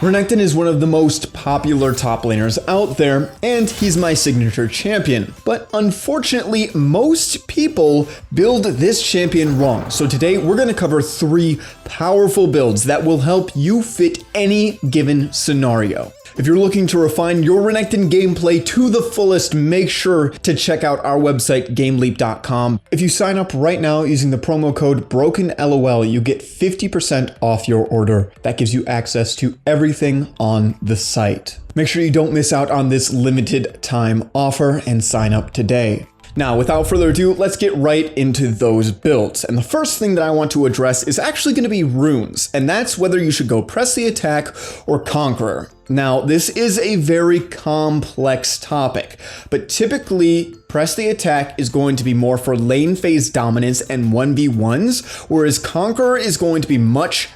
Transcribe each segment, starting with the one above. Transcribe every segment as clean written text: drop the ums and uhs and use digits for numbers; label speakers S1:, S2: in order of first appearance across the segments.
S1: Renekton is one of the most popular top laners out there, and he's my signature champion. But unfortunately, most people build this champion wrong. So today we're going to cover 3 powerful builds that will help you fit any given scenario. If you're looking to refine your Renekton gameplay to the fullest, make sure to check out our website, GameLeap.com. If you sign up right now using the promo code BROKENLOL, you get 50% off your order. That gives you access to everything on the site. Make sure you don't miss out on this limited time offer and sign up today. Now, without further ado, let's get right into those builds. And the first thing that I want to address is actually going to be runes, and that's whether you should go Press the Attack or Conqueror. Now, this is a very complex topic, but typically Press the Attack is going to be more for lane phase dominance and 1v1s, whereas Conqueror is going to be much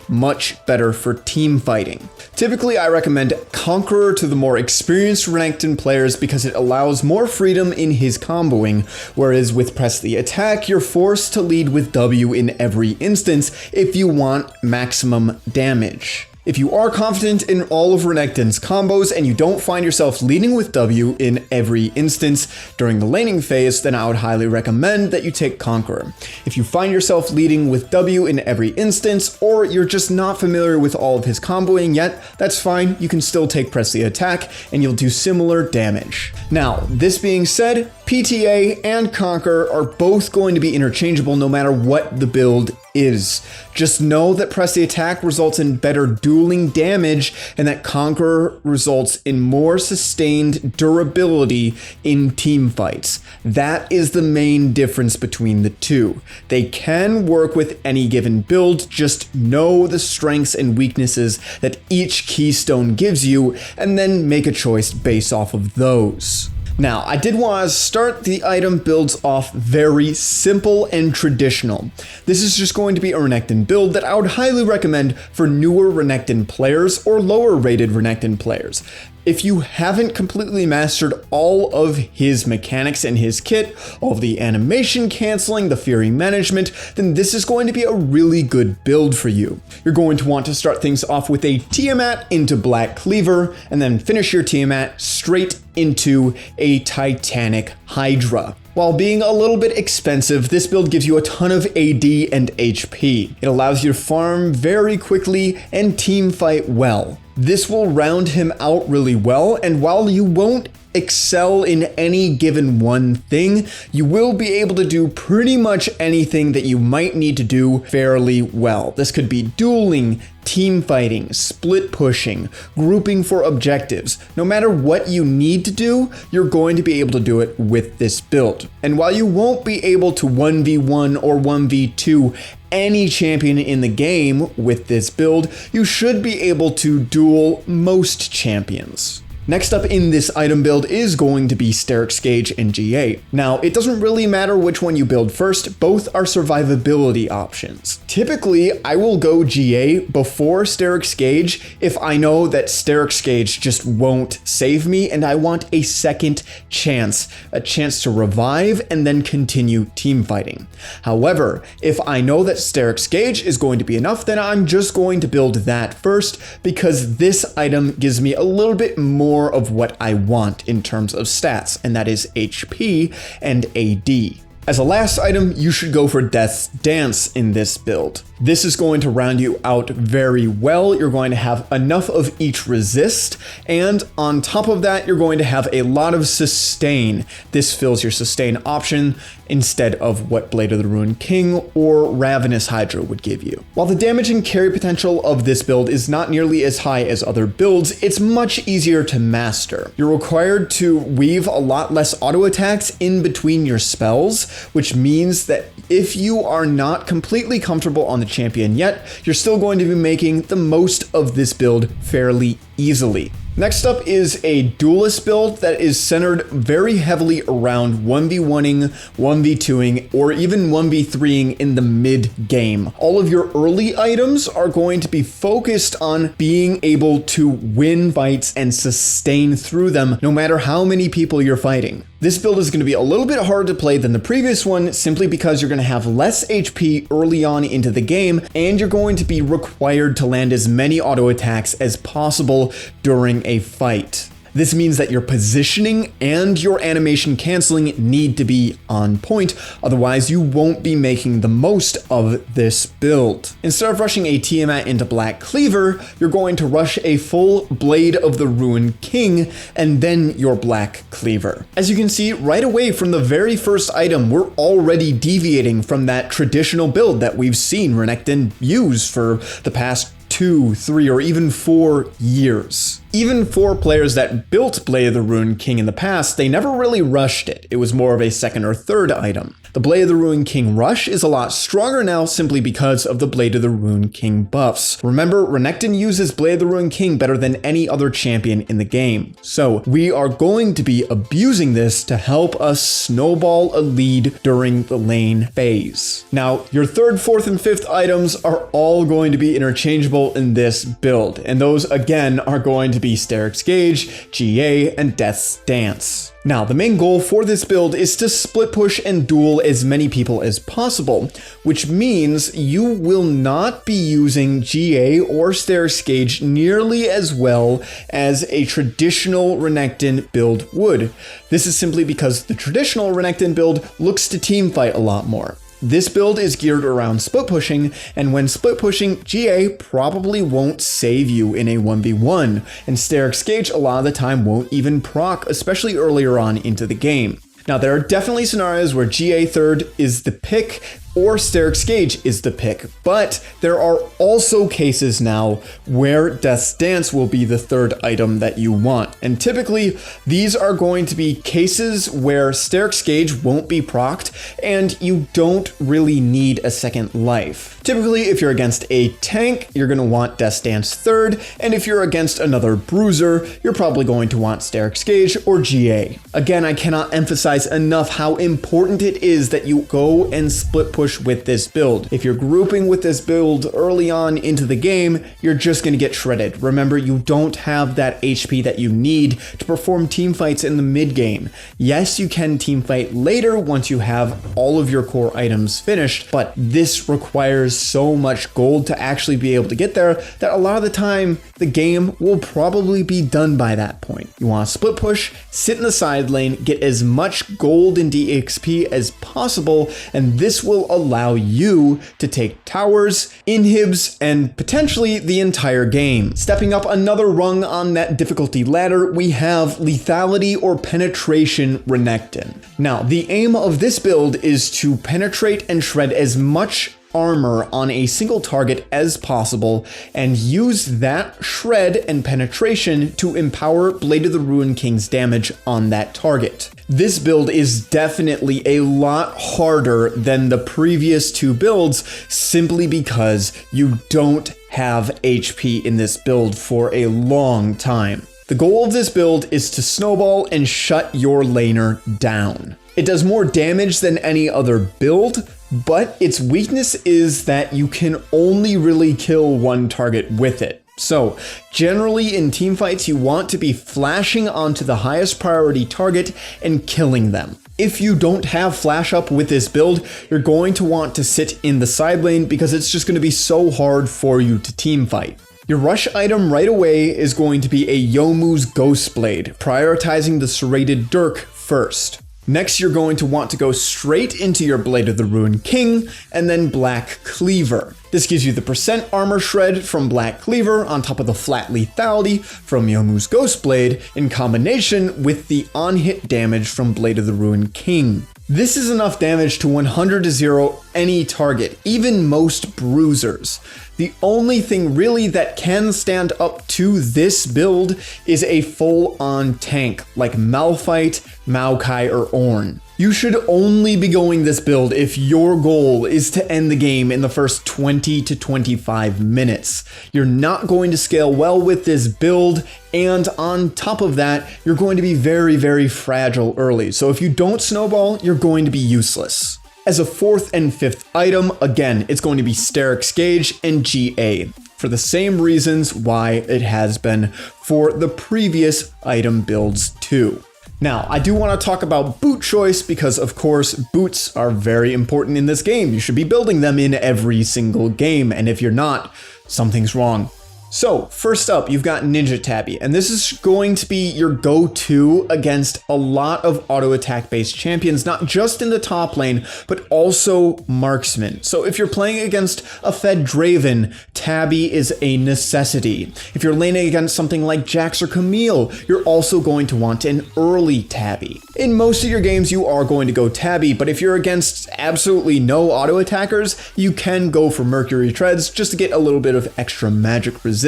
S1: better for team fighting. Typically, I recommend Conqueror to the more experienced Renekton players because it allows more freedom in his comboing, whereas with Press the Attack, you're forced to lead with W in every instance if you want maximum damage. If you are confident in all of Renekton's combos and you don't find yourself leading with W in every instance during the laning phase, then I would highly recommend that you take Conqueror. If you find yourself leading with W in every instance, or you're just not familiar with all of his comboing yet, that's fine. You can still take Press the Attack and you'll do similar damage. Now, this being said, PTA and Conqueror are both going to be interchangeable no matter what the build is. Just know that Press the Attack results in better dueling damage and that Conqueror results in more sustained durability in team fights. That is the main difference between the two. They can work with any given build, just know the strengths and weaknesses that each keystone gives you and then make a choice based off of those. Now, I did want to start the item builds off very simple and traditional. This is just going to be a Renekton build that I would highly recommend for newer Renekton players or lower rated Renekton players. If you haven't completely mastered all of his mechanics and his kit, all of the animation canceling, the Fury management, then this is going to be a really good build for you. You're going to want to start things off with a Tiamat into Black Cleaver, and then finish your Tiamat straight into a Titanic Hydra. While being a little bit expensive, this build gives you a ton of AD and HP. It allows you to farm very quickly and team fight well. This will round him out really well, and while you won't excel in any given one thing, you will be able to do pretty much anything that you might need to do fairly well. This could be dueling, team fighting, split pushing, grouping for objectives. No matter what you need to do, you're going to be able to do it with this build. And while you won't be able to 1v1 or 1v2 any champion in the game with this build, you should be able to duel most champions. Next up in this item build is going to be Sterix Gauge and GA. Now, it doesn't really matter which one you build first, both are survivability options. Typically, I will go GA before Sterix Gauge if I know that Sterix Gauge just won't save me and I want a second chance, a chance to revive and then continue team fighting. However, if I know that Sterix Gauge is going to be enough, then I'm just going to build that first because this item gives me a little bit more of what I want in terms of stats, and that is HP and AD. As a last item, you should go for Death's Dance in this build. This is going to round you out very well. You're going to have enough of each resist, and on top of that, you're going to have a lot of sustain. This fills your sustain option instead of what Blade of the Ruined King or Ravenous Hydra would give you. While the damage and carry potential of this build is not nearly as high as other builds, it's much easier to master. You're required to weave a lot less auto attacks in between your spells, which means that if you are not completely comfortable on the champion yet, you're still going to be making the most of this build fairly easily. Next up is a Duelist build that is centered very heavily around 1v1ing, 1v2ing, or even 1v3ing in the mid game. All of your early items are going to be focused on being able to win fights and sustain through them no matter how many people you're fighting. This build is going to be a little bit harder to play than the previous one simply because you're going to have less HP early on into the game, and you're going to be required to land as many auto attacks as possible during a fight. This means that your positioning and your animation canceling need to be on point, otherwise you won't be making the most of this build. Instead of rushing a Tiamat into Black Cleaver, you're going to rush a full Blade of the Ruined King and then your Black Cleaver. As you can see right away from the very first item, we're already deviating from that traditional build that we've seen Renekton use for the past 2, 3, or even 4 years. Even for players that built Blade of the Ruined King in the past, they never really rushed it. It was more of a second or third item. The Blade of the Ruined King rush is a lot stronger now simply because of the Blade of the Ruined King buffs. Remember, Renekton uses Blade of the Ruined King better than any other champion in the game. So we are going to be abusing this to help us snowball a lead during the lane phase. Now, your 3rd, 4th, and 5th items are all going to be interchangeable in this build, and those again are going to be Steric's Gauge, GA, and Death's Dance. Now, the main goal for this build is to split push and duel as many people as possible, which means you will not be using GA or Steric's Gauge nearly as well as a traditional Renekton build would. This is simply because the traditional Renekton build looks to teamfight a lot more. This build is geared around split pushing, and when split pushing, GA probably won't save you in a 1v1, and Steric's Gauge a lot of the time won't even proc, especially earlier on into the game. Now, there are definitely scenarios where GA 3rd is the pick, or Steric's Gauge is the pick, but there are also cases now where Death's Dance will be the 3rd item that you want. And typically, these are going to be cases where Steric's Gauge won't be procced, and you don't really need a second life. Typically, if you're against a tank, you're going to want Death's Dance 3rd, and if you're against another bruiser, you're probably going to want Steric's Gauge or GA. Again, I cannot emphasize enough how important it is that you go and split push with this build. If you're grouping with this build early on into the game, you're just going to get shredded. Remember, you don't have that HP that you need to perform team fights in the mid game. Yes, you can team fight later once you have all of your core items finished, but this requires so much gold to actually be able to get there that a lot of the time the game will probably be done by that point. You want to split push, sit in the side lane, get as much gold and DXP as possible, and this will allow you to take towers, inhibs, and potentially the entire game. Stepping up another rung on that difficulty ladder, we have Lethality or Penetration Renekton. Now, the aim of this build is to penetrate and shred as much armor on a single target as possible and use that shred and penetration to empower Blade of the Ruined King's damage on that target. This build is definitely a lot harder than the previous 2 builds simply because you don't have HP in this build for a long time. The goal of this build is to snowball and shut your laner down. It does more damage than any other build, but its weakness is that you can only really kill one target with it. So, generally in teamfights, you want to be flashing onto the highest priority target and killing them. If you don't have flash up with this build, you're going to want to sit in the side lane because it's just going to be so hard for you to teamfight. Your rush item right away is going to be a Youmuu's Ghost Blade, prioritizing the serrated Dirk first. Next, you're going to want to go straight into your Blade of the Ruined King, and then Black Cleaver. This gives you the percent armor shred from Black Cleaver on top of the flat lethality from Youmuu's Ghost Blade in combination with the on-hit damage from Blade of the Ruined King. This is enough damage to 100-0 any target, even most bruisers. The only thing really that can stand up to this build is a full-on tank like Malphite, Maokai, or Ornn. You should only be going this build if your goal is to end the game in the first 20 to 25 minutes. You're not going to scale well with this build, and on top of that, you're going to be very, very fragile early. So if you don't snowball, you're going to be useless. As a 4th and 5th item, again, it's going to be Steric's Gauge and GA, for the same reasons why it has been for the previous item builds too. Now, I do want to talk about boot choice because, of course, boots are very important in this game. You should be building them in every single game, and if you're not, something's wrong. So, first up, you've got Ninja Tabby, and this is going to be your go-to against a lot of auto attack based champions, not just in the top lane, but also marksmen. So if you're playing against a fed Draven, Tabby is a necessity. If you're laning against something like Jax or Camille, you're also going to want an early Tabby. In most of your games, you are going to go Tabby, but if you're against absolutely no auto attackers, you can go for Mercury Treads just to get a little bit of extra magic resist.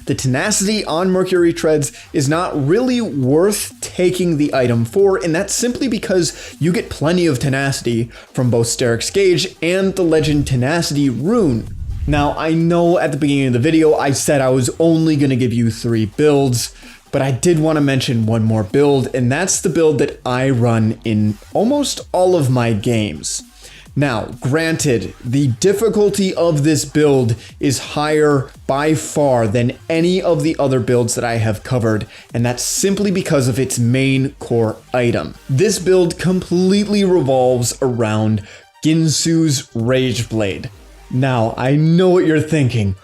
S1: The tenacity on Mercury Treads is not really worth taking the item for, and that's simply because you get plenty of tenacity from both Steric's Gauge and the Legend Tenacity rune. Now, I know at the beginning of the video I said I was only going to give you 3 builds, but I did want to mention one more build, and that's the build that I run in almost all of my games. Now, granted, the difficulty of this build is higher by far than any of the other builds that I have covered, and that's simply because of its main core item. This build completely revolves around Ginsu's Rage Blade. Now, I know what you're thinking.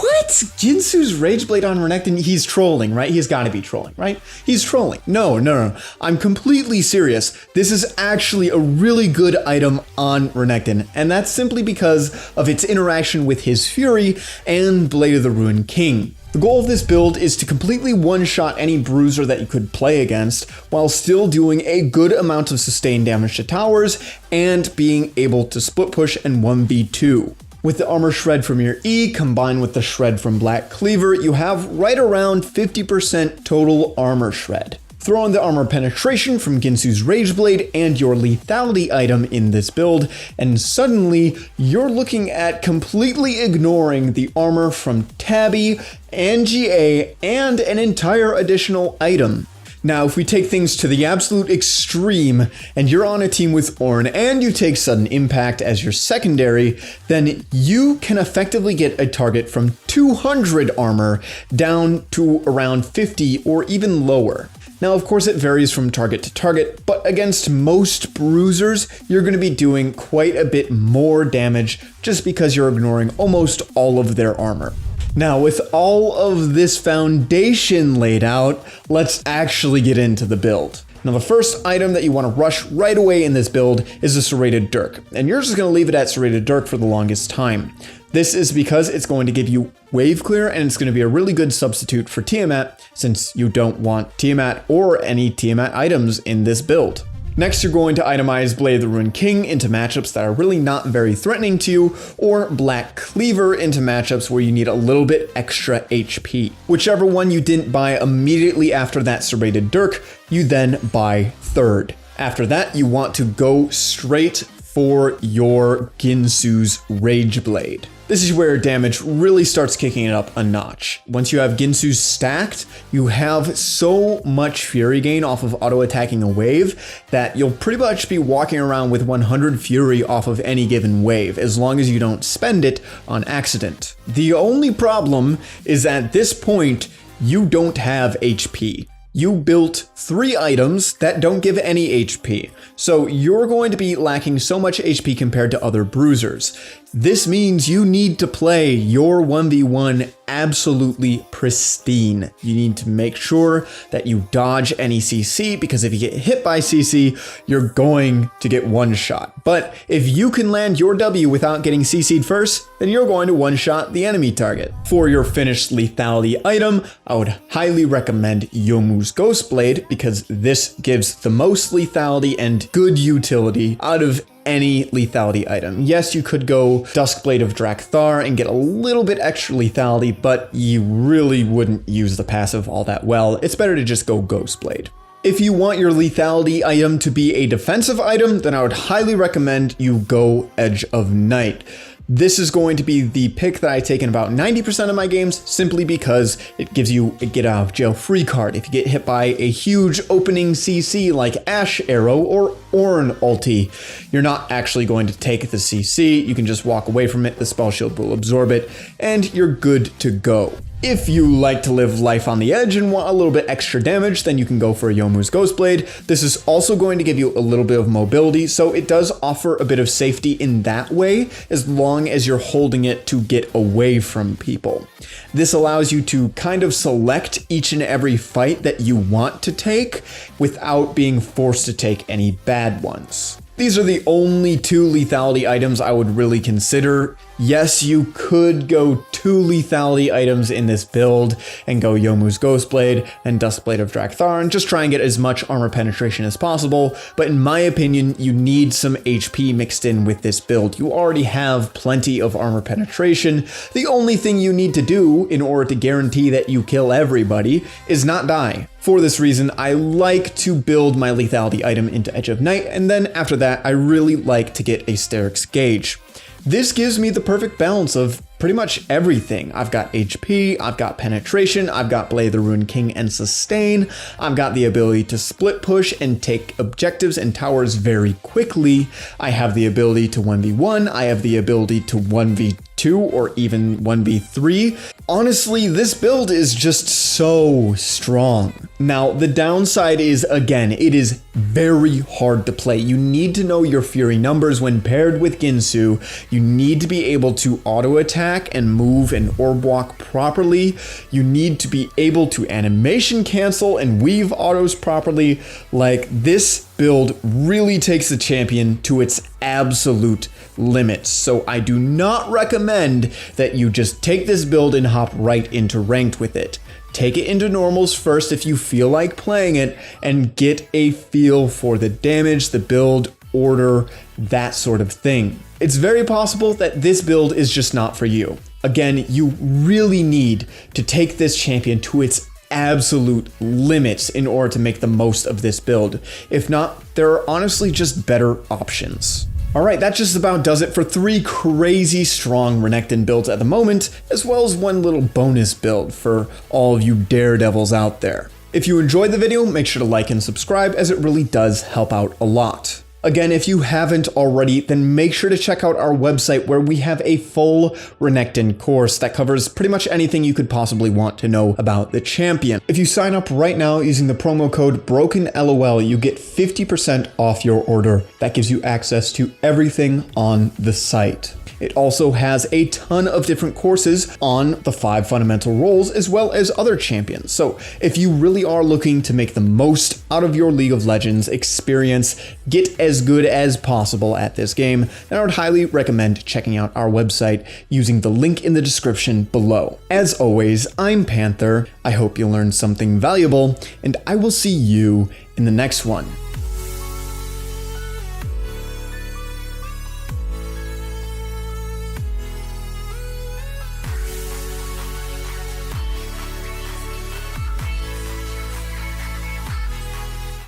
S1: What? Ginsu's Rage Blade on Renekton? He's trolling, right? He's got to be trolling, right? He's trolling. No. I'm completely serious. This is actually a really good item on Renekton, and that's simply because of its interaction with his Fury and Blade of the Ruined King. The goal of this build is to completely one-shot any bruiser that you could play against, while still doing a good amount of sustained damage to towers and being able to split push and 1v2. With the armor shred from your E combined with the shred from Black Cleaver, you have right around 50% total armor shred. Throw in the armor penetration from Ginsu's Rage Blade and your lethality item in this build, and suddenly you're looking at completely ignoring the armor from Tabby and GA and an entire additional item. Now, if we take things to the absolute extreme, and you're on a team with Ornn and you take Sudden Impact as your secondary, then you can effectively get a target from 200 armor down to around 50 or even lower. Now, of course, it varies from target to target, but against most bruisers, you're going to be doing quite a bit more damage just because you're ignoring almost all of their armor. Now, with all of this foundation laid out, let's actually get into the build. Now, the first item that you want to rush right away in this build is the Serrated Dirk, and you're just going to leave it at Serrated Dirk for the longest time. This is because it's going to give you wave clear, and it's going to be a really good substitute for Tiamat, since you don't want Tiamat or any Tiamat items in this build. Next, you're going to itemize Blade of the Ruined King into matchups that are really not very threatening to you, or Black Cleaver into matchups where you need a little bit extra HP. Whichever one you didn't buy immediately after that Serrated Dirk, you then buy third. After that, you want to go straight for your Ginsu's Rage Blade. This is where damage really starts kicking it up a notch. Once you have Ginsu stacked, you have so much Fury gain off of auto-attacking a wave that you'll pretty much be walking around with 100 Fury off of any given wave, as long as you don't spend it on accident. The only problem is at this point, you don't have HP. You built 3 items that don't give any HP, so you're going to be lacking so much HP compared to other bruisers. This means you need to play your 1v1 absolutely pristine. You need to make sure that you dodge any CC, because if you get hit by CC, you're going to get one-shot. But if you can land your W without getting CC'd first, then you're going to one-shot the enemy target. For your finished lethality item, I would highly recommend Youmuu's Ghost Blade, because this gives the most lethality and good utility out of any lethality item. Yes, you could go Duskblade of Drakthar and get a little bit extra lethality, but you really wouldn't use the passive all that well. It's better to just go Ghostblade. If you want your lethality item to be a defensive item, then I would highly recommend you go Edge of Night. This is going to be the pick that I take in about 90% of my games, simply because it gives you a get out of jail free card. If you get hit by a huge opening CC like Ash Arrow or Ornn ulti, you're not actually going to take the CC. You can just walk away from it, the spell shield will absorb it, and you're good to go. If you like to live life on the edge and want a little bit extra damage, then you can go for a Youmuu's Ghostblade. This is also going to give you a little bit of mobility, so it does offer a bit of safety in that way, as long as you're holding it to get away from people. This allows you to kind of select each and every fight that you want to take without being forced to take any bad ones. These are the only 2 lethality items I would really consider. Yes, you could go 2 lethality items in this build and go Youmuu's Ghostblade and Duskblade of Drakthar and just try and get as much armor penetration as possible, but in my opinion, you need some HP mixed in with this build. You already have plenty of armor penetration. The only thing you need to do in order to guarantee that you kill everybody is not die. For this reason, I like to build my lethality item into Edge of Night, and then after that, I really like to get a Steric's Gauge. This gives me the perfect balance of pretty much everything. I've got HP, I've got penetration, I've got Blade of the Ruined King and sustain, I've got the ability to split push and take objectives and towers very quickly, I have the ability to 1v1, I have the ability to 1v2 or even 1v3. Honestly, this build is just so strong. Now, the downside is, again, it is very hard to play. You need to know your Fury numbers when paired with Ginsu. You need to be able to auto attack and move and orb walk properly. You need to be able to animation cancel and weave autos properly. Like, this build really takes the champion to its absolute limits. So I do not recommend that you just take this build and hop right into ranked with it. Take it into normals first if you feel like playing it and get a feel for the damage, the build, order, that sort of thing. It's very possible that this build is just not for you. Again, you really need to take this champion to its absolute limits in order to make the most of this build. If not, there are honestly just better options. Alright, that just about does it for 3 crazy strong Renekton builds at the moment, as well as 1 little bonus build for all of you daredevils out there. If you enjoyed the video, make sure to like and subscribe, as it really does help out a lot. Again, if you haven't already, then make sure to check out our website where we have a full Renekton course that covers pretty much anything you could possibly want to know about the champion. If you sign up right now using the promo code BROKENLOL, you get 50% off your order. That gives you access to everything on the site. It also has a ton of different courses on the 5 fundamental roles as well as other champions. So if you really are looking to make the most out of your League of Legends experience, get as good as possible at this game, then I would highly recommend checking out our website using the link in the description below. As always, I'm Panther. I hope you learned something valuable, and I will see you in the next one.